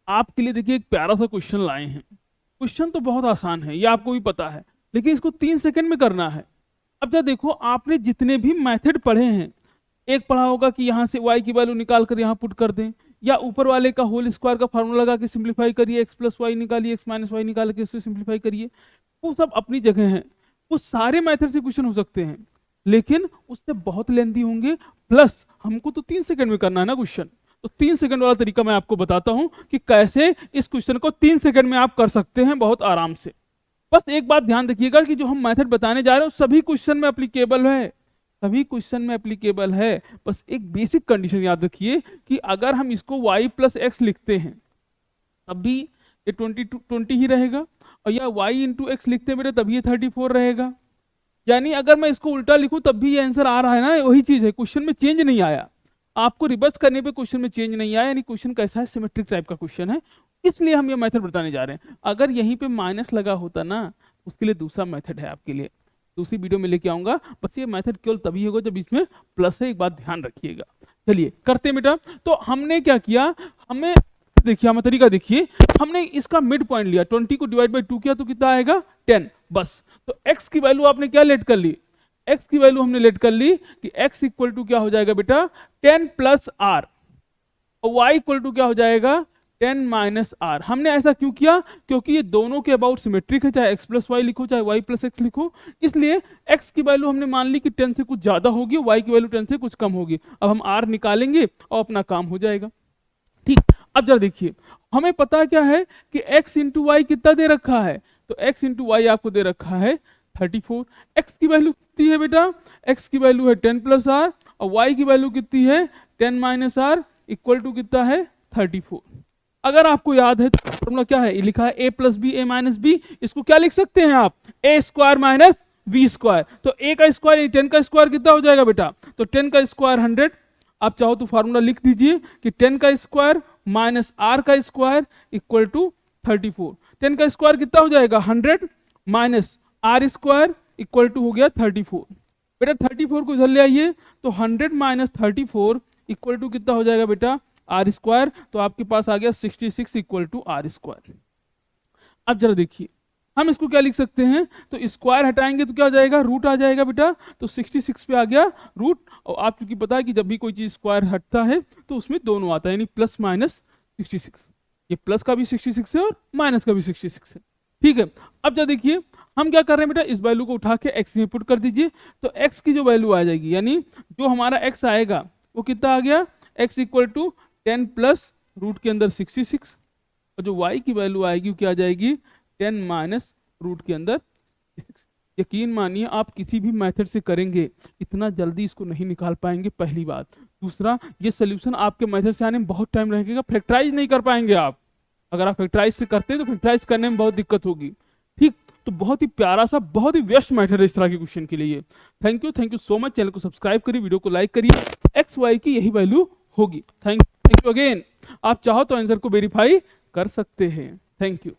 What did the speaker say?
आपके लिए देखिए एक प्यारा सा क्वेश्चन लाए हैं। क्वेश्चन तो बहुत आसान है, ये आपको भी पता है, लेकिन इसको 3 सेकंड में करना है। अब जब देखो, आपने जितने भी मेथड पढ़े हैं, एक पढ़ा होगा कि यहाँ से y की वैल्यू निकाल कर यहाँ पुट कर दें, या ऊपर वाले का होल स्क्वायर का फॉर्मूला लगा के सिंप्लीफाई करिए, x प्लस वाई निकालिए, x माइनस वाई निकाल के इससे सिंप्लीफाई करिए। वो सब अपनी जगह हैं, वो सारे मेथड से क्वेश्चन हो सकते हैं, लेकिन उससे बहुत लेंथी होंगे। प्लस हमको तो 3 सेकंड में करना है ना क्वेश्चन, तो 3 सेकंड वाला तरीका मैं आपको बताता हूं कि कैसे इस क्वेश्चन को 3 सेकंड में आप कर सकते हैं बहुत आराम से। बस एक बात ध्यान रखिएगा कि जो हम मेथड बताने जा रहे हैं सभी क्वेश्चन में एप्लीकेबल है, सभी क्वेश्चन में एप्लीकेबल है। बस एक बेसिक कंडीशन याद रखिए कि अगर हम इसको y प्लस एक्स लिखते हैं तब भी ये 20 ही रहेगा, और या y इंटू एक्स लिखते हैं बेटा तब ये 34 रहेगा। यानी अगर मैं इसको उल्टा लिखूं तब भी ये आंसर आ रहा है ना, वही चीज है, क्वेश्चन में चेंज नहीं आया। आपको रिवर्स करने पे क्वेश्चन में चेंज नहीं आया, यानी क्वेश्चन कैसा है, सिमेट्रिक टाइप का क्वेश्चन है, इसलिए हम ये मेथड बताने जा रहे हैं। अगर यहीं पे माइनस लगा होता ना, उसके लिए दूसरा मेथड है आपके लिए, दूसरी वीडियो में लेके आऊंगा। बस ये मेथड केवल तभी होगा जब इसमें प्लस है, एक बात ध्यान रखिएगा। चलिए करते हैं बेटा। तो हमने क्या किया, हमें देखिए, हमें तरीका देखिए, हमने इसका मिड पॉइंट लिया, 20 को डिवाइड बाई 2 किया तो कितना आएगा 10 बस। तो x की वैल्यू आपने क्या लेट कर ली, x की वैल्यू हमने लेट कर ली कि x इक्वल टू क्या हो जाएगा बेटा 10 प्लस आर, और y इक्वल टू क्या हो जाएगा 10 माइनस आर। हमने ऐसा क्यों किया, क्योंकि ये दोनों के अबाउट सिमेट्रिक है, चाहे x प्लस वाई लिखो चाहे y प्लस एक्स लिखो, इसलिए x की वैल्यू हमने मान ली कि 10 से कुछ ज्यादा होगी, y की वैल्यू 10 से कुछ कम होगी। अब हम r निकालेंगे और अपना काम हो जाएगा। ठीक, अब जरा देखिए, हमें पता क्या है कि x इंटू वाई कितना दे रखा है, तो x इंटू वाई आपको दे रखा है 34। x की वैल्यू कितनी है बेटा, x की वैल्यू है 10 प्लस आर, और y की वैल्यू कितनी है 10 माइनस आर, इक्वल टू कितना है 34। अगर आपको याद है तो फॉर्मूला क्या है, लिखा है a plus B A minus B, इसको क्या लिख सकते हैं आप, a square minus B square. तो a का स्क्वायर 10 का स्क्वायर कितना हो जाएगा बेटा, तो 10 का स्क्वायर 100। आप चाहो तो फॉर्मूला लिख दीजिए कि 10 का स्क्वायर माइनस आर का स्क्वायर इक्वल टू 34। 10 का स्क्वायर कितना हो जाएगा 100 minus R square equal to हो गया 34। बेटा 34 को इधर ले आइए, तो 100 माइनस 34 इक्वल टू कितना हो जाएगा बेटा आर स्क्वायर, तो आपके पास आ गया 66 इक्वल टू आर स्क्वायर। अब जरा देखिए, हम इसको क्या लिख सकते हैं, तो स्क्वायर हटाएंगे तो क्या हो जाएगा, रूट आ जाएगा बेटा, तो 66 पे आ गया रूट। और आप चूंकि पता है कि जब भी कोई चीज स्क्वायर हटता है तो उसमें दोनों आता है, यानी प्लस माइनस 66, ये प्लस का भी 66 है और माइनस का भी 66 है। ठीक है, अब जरा देखिए हम क्या कर रहे हैं बेटा, इस वैल्यू को उठा के x में पुट कर दीजिए, तो x की जो वैल्यू आ जाएगी, यानी जो हमारा x आएगा वो कितना आ गया, x equal to 10 plus root के अंदर 66, और जो y की वैल्यू आएगी वो क्या आ जाएगी 10 माइनस रूट के अंदर 66। यकीन मानिए आप किसी भी मेथड से करेंगे इतना जल्दी इसको नहीं निकाल पाएंगे, पहली बात। दूसरा, ये सोल्यूशन आपके मेथड से आने में बहुत टाइम लगेगा, फैक्टराइज नहीं कर पाएंगे आप। अगर आप फैक्टराइज से करते हैं तो फैक्टराइज करने में बहुत दिक्कत होगी। ठीक, तो बहुत ही प्यारा सा, बहुत ही बेस्ट मेथड है इस तरह के क्वेश्चन के लिए। Thank you so much. Channel को सब्सक्राइब करिए, वीडियो को लाइक करिए, एक्स वाई की यही वैल्यू होगी। Thank you again. आप चाहो तो आंसर को वेरीफाई कर सकते हैं। Thank you.